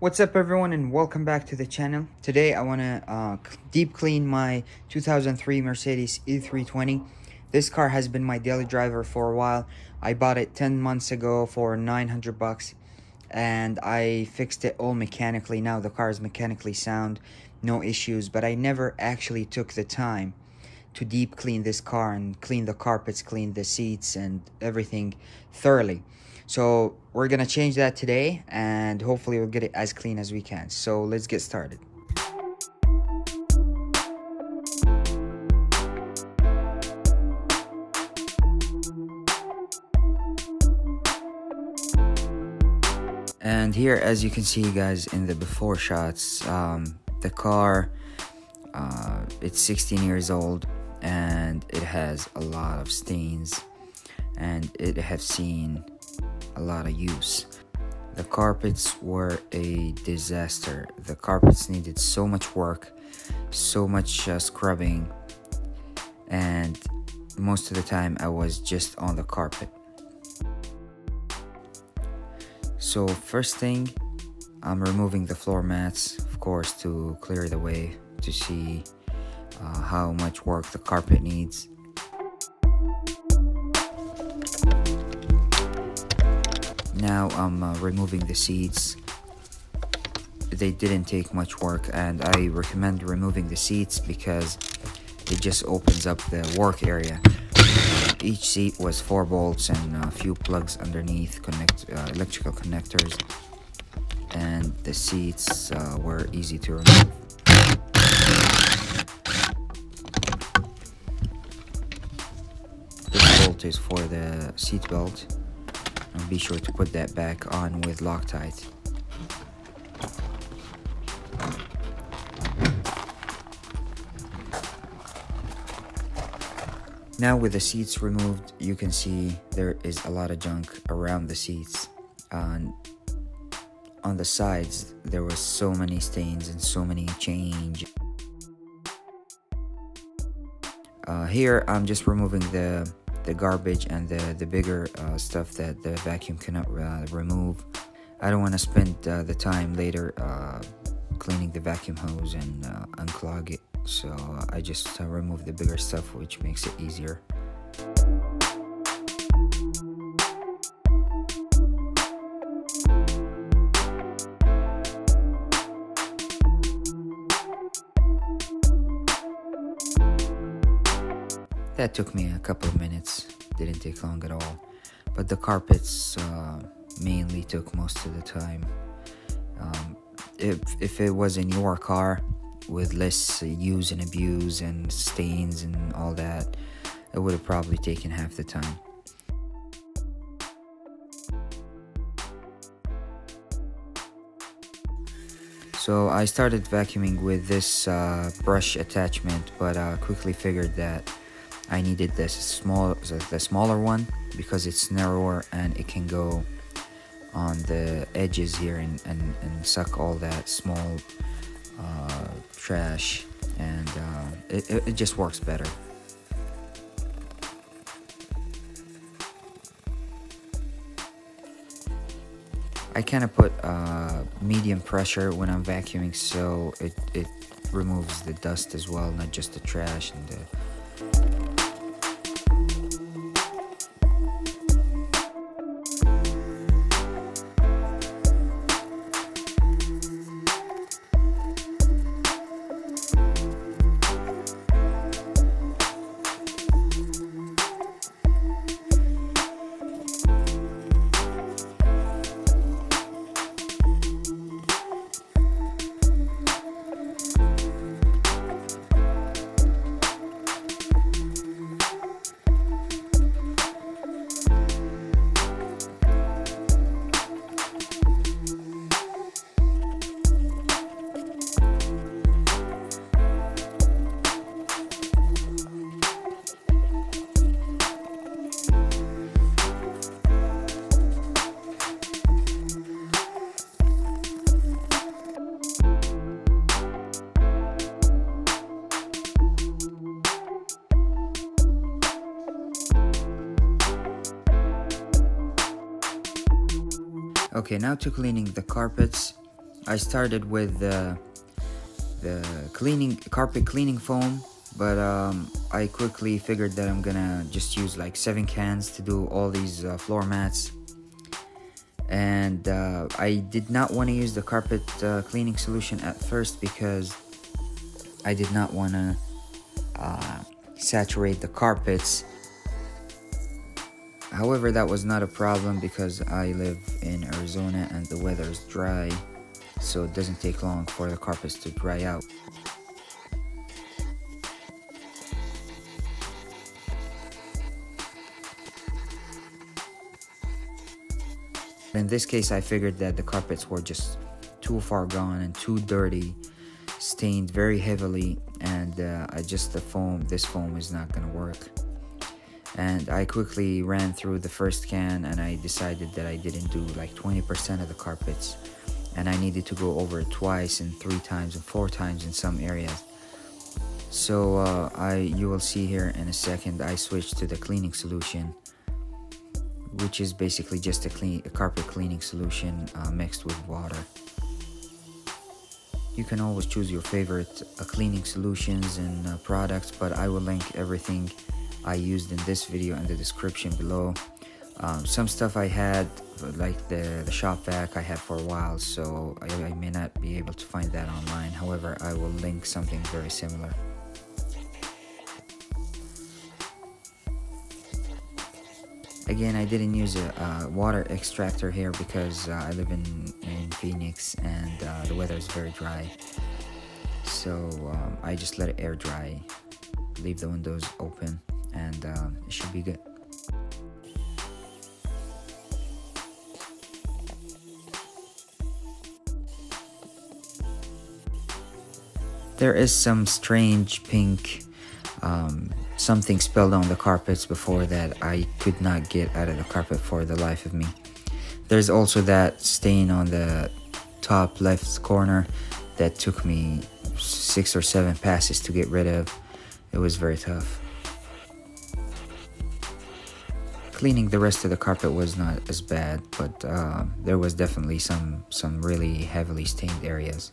What's up everyone and welcome back to the channel. Today I want to deep clean my 2003 Mercedes E320. This car has been my daily driver for a while. I bought it 10 months ago for 900 bucks and I fixed it all mechanically. Now the car is mechanically sound, no issues, but I never actually took the time to deep clean this car and clean the carpets, clean the seats and everything thoroughly. So we're gonna change that today and hopefully we'll get it as clean as we can. So let's get started. And here, as you can see guys in the before shots, the car, it's 16 years old and it has a lot of stains and it has seen a lot of use. The carpets were a disaster. The carpets needed so much work, so much scrubbing, and most of the time I was just on the carpet. So first thing, I'm removing the floor mats, of course, to clear the way, to see how much work the carpet needs. Now I'm removing the seats. They didn't take much work and I recommend removing the seats because it just opens up the work area. Each seat was 4 bolts and a few plugs underneath, electrical connectors, and the seats were easy to remove. This bolt is for the seat belt. And be sure to put that back on with Loctite. Now with the seats removed, you can see there is a lot of junk around the seats. On the sides, there was so many stains and so many change. Here, I'm just removing the garbage and the bigger stuff that the vacuum cannot remove. I don't want to spend the time later cleaning the vacuum hose and unclog it, so I just remove the bigger stuff, which makes it easier. That took me a couple of minutes, didn't take long at all, but the carpets mainly took most of the time. If it was in your car with less use and abuse and stains and all that, it would have probably taken half the time. So I started vacuuming with this brush attachment, but quickly figured that I needed the smaller one because it's narrower and it can go on the edges here and suck all that small trash, and it just works better. I kind of put medium pressure when I'm vacuuming, so it removes the dust as well, not just the trash and the Okay, now to cleaning the carpets. I started with the carpet cleaning foam, but I quickly figured that I'm gonna just use like 7 cans to do all these floor mats. And I did not want to use the carpet cleaning solution at first because I did not want to saturate the carpets. However, that was not a problem because I live in Arizona and the weather is dry, so it doesn't take long for the carpets to dry out. In this case, I figured that the carpets were just too far gone and too dirty, stained very heavily, and this foam is not gonna work. And I quickly ran through the first can, and I decided that I didn't do like 20% of the carpets, and I needed to go over it twice and 3 times and 4 times in some areas. So you will see here in a second, I switched to the cleaning solution, which is basically just a carpet cleaning solution mixed with water. You can always choose your favorite cleaning solutions and products, but I will link everything I used in this video in the description below. Some stuff I had, like the shop vac, I had for a while, so I may not be able to find that online. However, I will link something very similar. Again, I didn't use a water extractor here because I live in Phoenix and the weather is very dry. So I just let it air dry, leave the windows open, and it should be good. There is some strange pink something spilled on the carpets before that I could not get out of the carpet for the life of me. There's also that stain on the top left corner that took me 6 or 7 passes to get rid of. It was very tough. Cleaning the rest of the carpet was not as bad, but there was definitely some really heavily stained areas.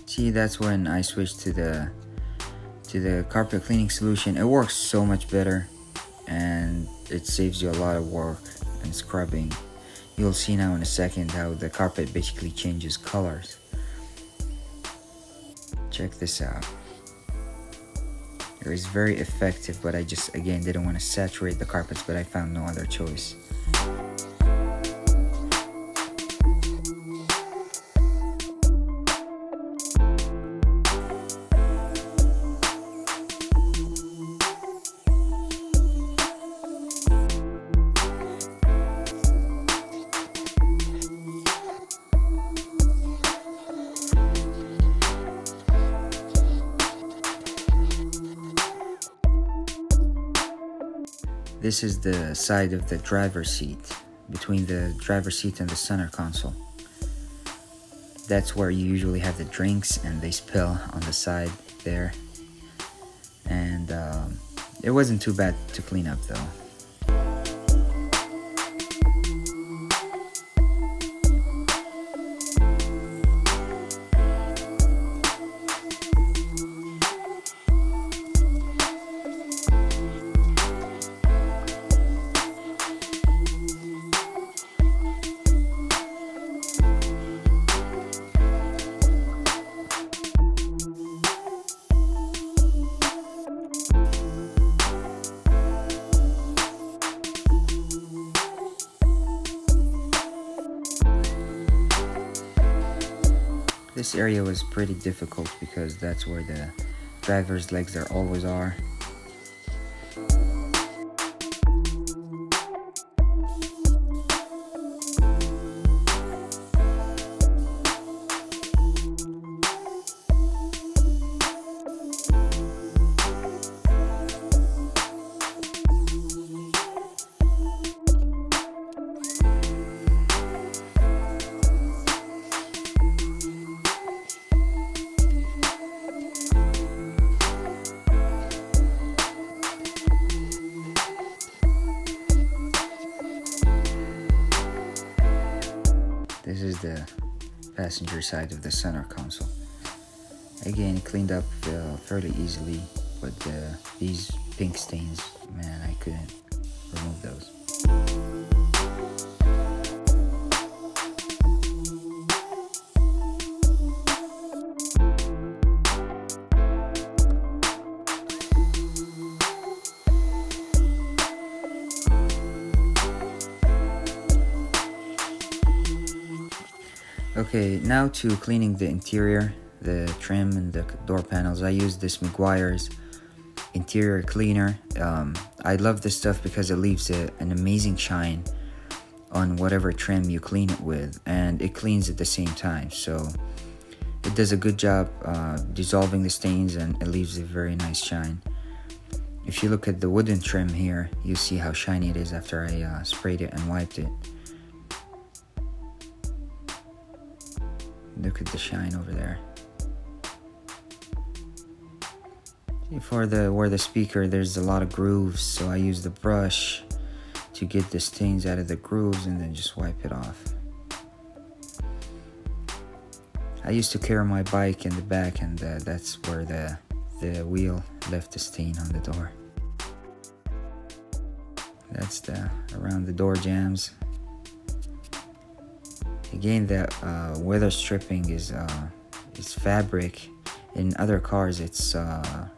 See, that's when I switched to the carpet cleaning solution. It works so much better and it saves you a lot of work and scrubbing. You'll see now in a second how the carpet basically changes colors. Check this out. It is very effective, but I just again didn't want to saturate the carpets, but I found no other choice. This is the side of the driver's seat, between the driver's seat and the center console. That's where you usually have the drinks and they spill on the side there. And it wasn't too bad to clean up though. This area was pretty difficult because that's where the driver's legs always are. the passenger side of the center console. Again, it cleaned up fairly easily, but these pink stains, man, I couldn't remove those. Okay, now to cleaning the interior, the trim and the door panels. I use this Mcguire's interior cleaner. I love this stuff because it leaves an amazing shine on whatever trim you clean it with, and it cleans at the same time, so it does a good job dissolving the stains, and it leaves a very nice shine. If you look at the wooden trim here, you see how shiny it is after I sprayed it and wiped it. Look at the shine over there. For where the speaker, there's a lot of grooves, so I use the brush to get the stains out of the grooves and then just wipe it off. I used to carry my bike in the back, and that's where the wheel left the stain on the door. That's around the door jambs. Again, the weather stripping is fabric. In other cars, it's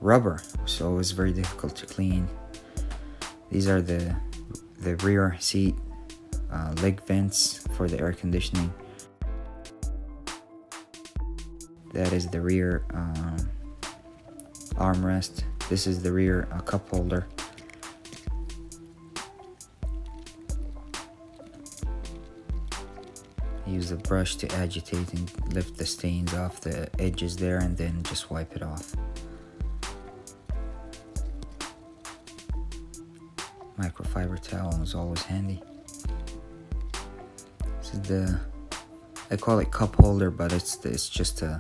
rubber, so it was very difficult to clean. These are the rear seat leg vents for the air conditioning. That is the rear armrest. This is the rear cup holder. Use the brush to agitate and lift the stains off the edges there, and then just wipe it off. Microfiber towel is always handy. This is I call it cup holder, but it's just a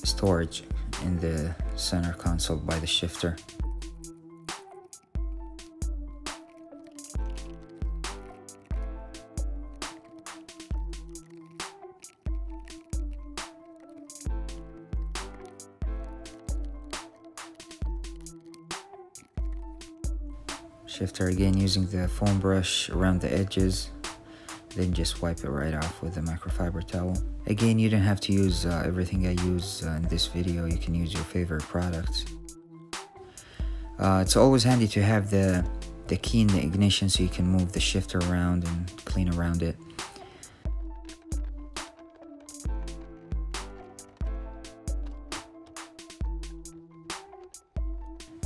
storage in the center console by the shifter. Shifter again, using the foam brush around the edges, then just wipe it right off with the microfiber towel. Again, you don't have to use everything I use in this video. You can use your favorite products. It's always handy to have the key in the ignition so you can move the shifter around and clean around it.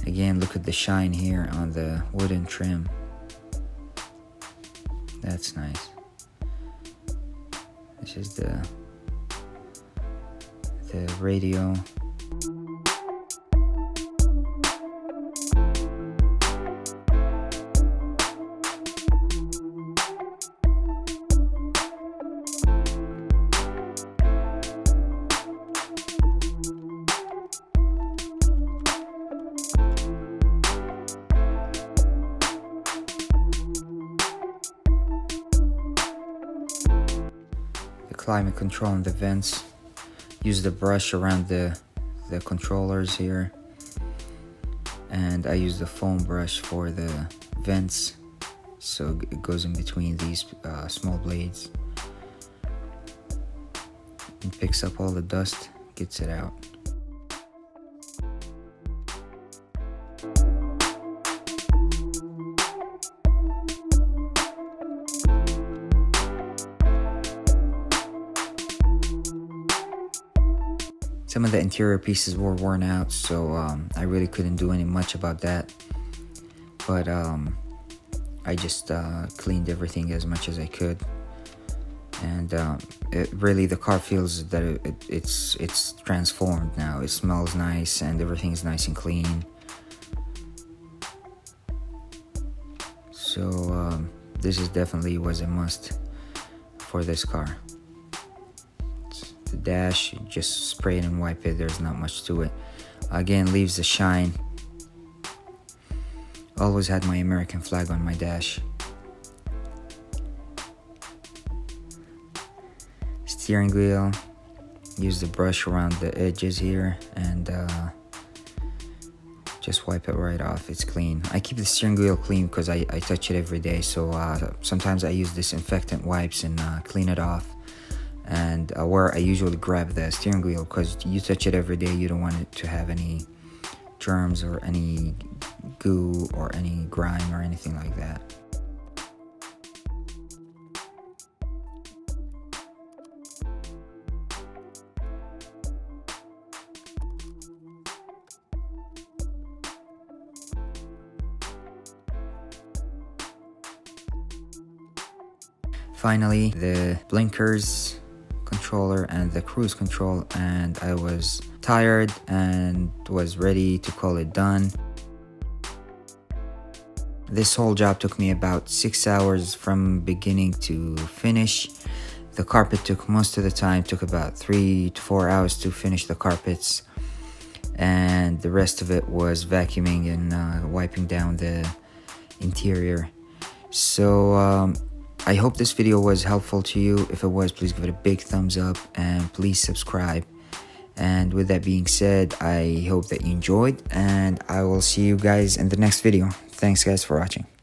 Again, look at the shine here on the wooden trim. That's nice. This is the radio. Climate control on the vents. Use the brush around the controllers here, and I use the foam brush for the vents, so it goes in between these small blades and picks up all the dust, gets it out. Some of the interior pieces were worn out, so I really couldn't do any much about that. But I just cleaned everything as much as I could, and the car feels that it's transformed now. It smells nice, and everything's nice and clean. So this is definitely was a must for this car. The dash, you just spray it and wipe it. There's not much to it. Again, leaves a shine. Always had my American flag on my dash. steering wheel. Use the brush around the edges here and just wipe it right off. It's clean. I keep the steering wheel clean because I touch it every day, so sometimes I use disinfectant wipes and clean it off. And where I usually grab the steering wheel, because you touch it every day, you don't want it to have any germs or any goo or any grime or anything like that. Finally, the blinkers controller and the cruise control, and I was tired and was ready to call it done. This whole job took me about 6 hours from beginning to finish. The carpet took most of the time, took about 3 to 4 hours to finish the carpets, and the rest of it was vacuuming and wiping down the interior. So I hope this video was helpful to you. If it was, please give it a big thumbs up and please subscribe. And with that being said, I hope that you enjoyed, and I will see you guys in the next video. Thanks guys for watching.